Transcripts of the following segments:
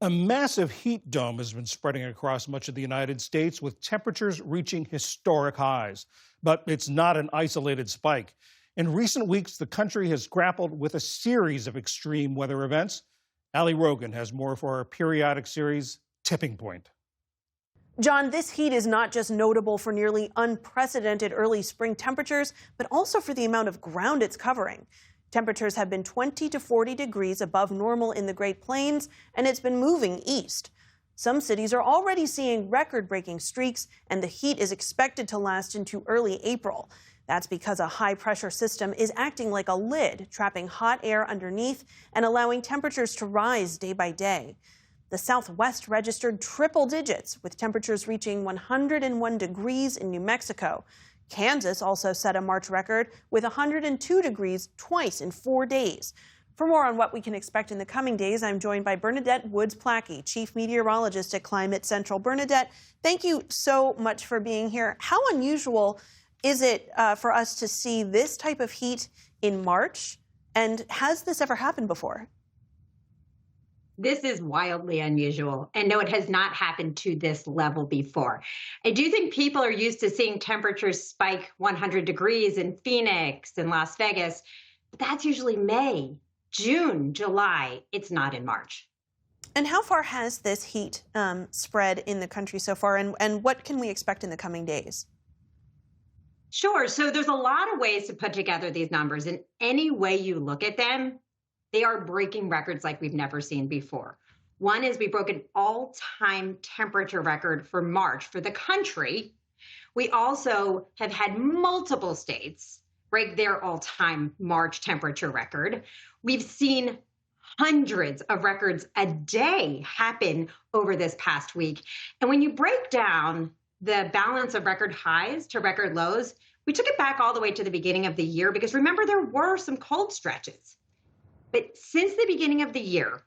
A massive heat dome has been spreading across much of the United States with temperatures reaching historic highs. But it's not an isolated spike. In recent weeks, the country has grappled with a series of extreme weather events. Rogin has more for our periodic series, Tipping Point. John, this heat is not just notable for nearly unprecedented early spring temperatures, but also for the amount of ground it's covering. Temperatures have been 20 to 40 degrees above normal in the Great Plains, and it's been moving east. Some cities are already seeing record-breaking streaks, and the heat is expected to last into early April. That's because a high-pressure system is acting like a lid, trapping hot air underneath and allowing temperatures to rise day by day. The Southwest registered triple digits, with temperatures reaching 101 degrees in New Mexico. Kansas also set a March record with 102 degrees twice in 4 days. For more on what we can expect in the coming days, I'm joined by Bernadette Placky, Chief Meteorologist at Climate Central. Bernadette, thank you so much for being here. How unusual is it for us to see this type of heat in March? And has this ever happened before? This is wildly unusual. And no, it has not happened to this level before. I do think people are used to seeing temperatures spike 100 degrees in Phoenix and Las Vegas, but that's usually May, June, July. It's not in March. And how far has this heat spread in the country so far, and what can we expect in the coming days? Sure. So there's a lot of ways to put together these numbers, and any way you look at them, they are breaking records like we've never seen before. One is we broke an all-time temperature record for March for the country. We also have had multiple states break their all-time March temperature record. We've seen hundreds of records a day happen over this past week. And when you break down the balance of record highs to record lows, we took it back all the way to the beginning of the year because remember, there were some cold stretches. But since the beginning of the year,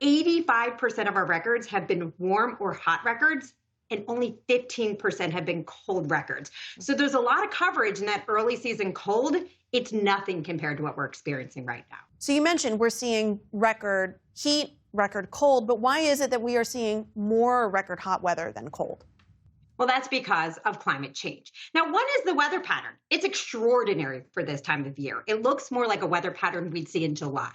85% of our records have been warm or hot records, and only 15% have been cold records. So there's a lot of coverage in that early season cold. It's nothing compared to what we're experiencing right now. So you mentioned we're seeing record heat, record cold, but why is it that we are seeing more record hot weather than cold? Well, that's because of climate change. Now, one is the weather pattern. It's extraordinary for this time of year. It looks more like a weather pattern we'd see in July.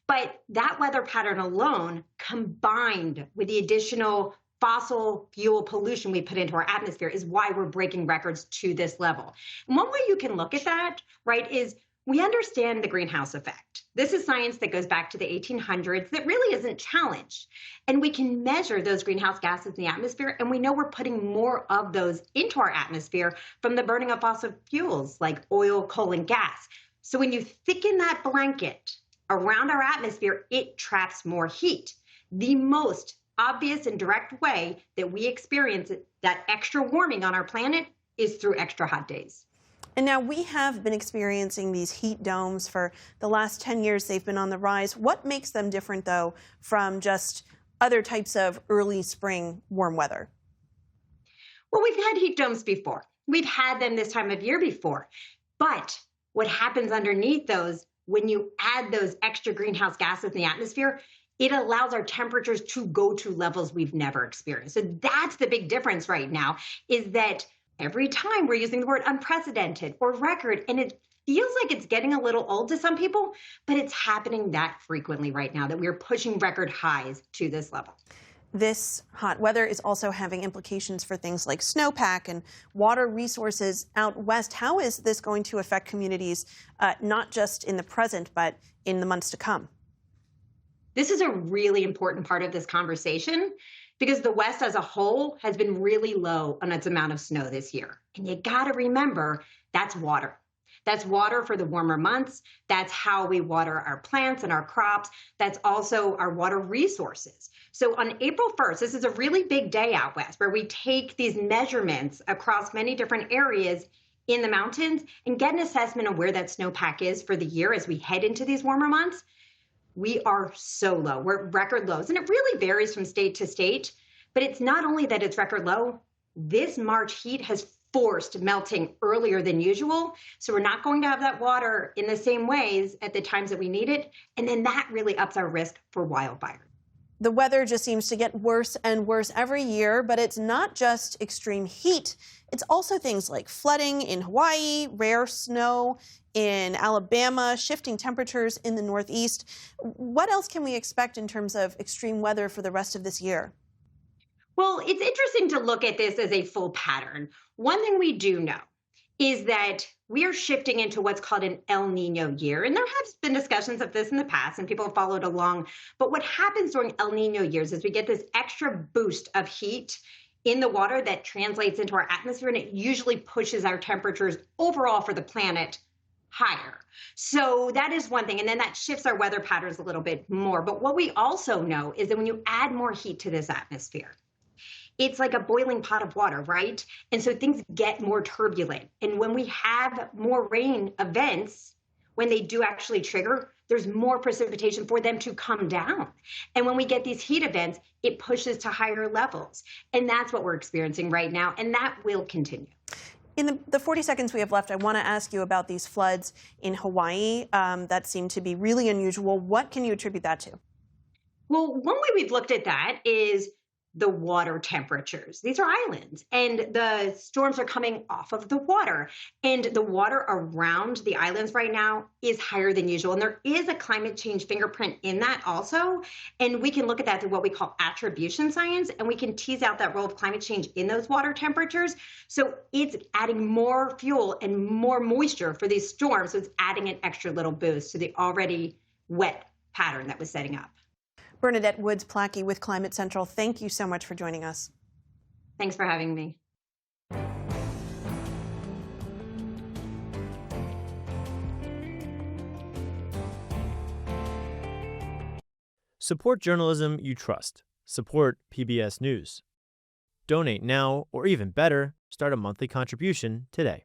But that weather pattern alone, combined with the additional fossil fuel pollution we put into our atmosphere, is why we're breaking records to this level. And one way you can look at that, right, is we understand the greenhouse effect. This is science that goes back to the 1800s that really isn't challenged. And we can measure those greenhouse gases in the atmosphere, and we know we're putting more of those into our atmosphere from the burning of fossil fuels like oil, coal, and gas. So when you thicken that blanket around our atmosphere, it traps more heat. The most obvious and direct way that we experience that extra warming on our planet is through extra hot days. And now we have been experiencing these heat domes for the last 10 years. They've been on the rise. What makes them different, though, from just other types of early spring warm weather? Well, we've had heat domes before. We've had them this time of year before. But what happens underneath those, when you add those extra greenhouse gases in the atmosphere, it allows our temperatures to go to levels we've never experienced. So that's the big difference right now, is that every time we're using the word unprecedented or record, and it feels like it's getting a little old to some people, but it's happening that frequently right now that we're pushing record highs to this level. This hot weather is also having implications for things like snowpack and water resources out west. How is this going to affect communities, not just in the present, but in the months to come? This is a really important part of this conversation because the West as a whole has been really low on its amount of snow this year. And you got to remember, that's water. That's water for the warmer months. That's how we water our plants and our crops. That's also our water resources. So on April 1st, this is a really big day out west where we take these measurements across many different areas in the mountains and get an assessment of where that snowpack is for the year as we head into these warmer months. We are so low. We're at record lows. And it really varies from state to state. But it's not only that it's record low. This March heat has forced melting earlier than usual. So we're not going to have that water in the same ways at the times that we need it. And then that really ups our risk for wildfire. The weather just seems to get worse and worse every year, but it's not just extreme heat. It's also things like flooding in Hawaii, rare snow in Alabama, shifting temperatures in the Northeast. What else can we expect in terms of extreme weather for the rest of this year? Well, it's interesting to look at this as a full pattern. One thing we do know is that we are shifting into what's called an El Nino year. And there has been discussions of this in the past and people have followed along. But what happens during El Nino years is we get this extra boost of heat in the water that translates into our atmosphere, and it usually pushes our temperatures overall for the planet higher. So that is one thing. And then that shifts our weather patterns a little bit more. But what we also know is that when you add more heat to this atmosphere, it's like a boiling pot of water, right? And so things get more turbulent. And when we have more rain events, when they do actually trigger, there's more precipitation for them to come down. And when we get these heat events, it pushes to higher levels. And that's what we're experiencing right now. And that will continue. In the 40 seconds we have left, I want to ask you about these floods in Hawaii that seem to be really unusual. What can you attribute that to? Well, one way we've looked at that is the water temperatures. These are islands, and the storms are coming off of the water. And the water around the islands right now is higher than usual. And there is a climate change fingerprint in that also. And we can look at that through what we call attribution science, and we can tease out that role of climate change in those water temperatures. So it's adding more fuel and more moisture for these storms. So it's adding an extra little boost to the already wet pattern that was setting up. Bernadette Woods-Placky with Climate Central, thank you so much for joining us. Thanks for having me. Support journalism you trust. Support PBS News. Donate now, or even better, start a monthly contribution today.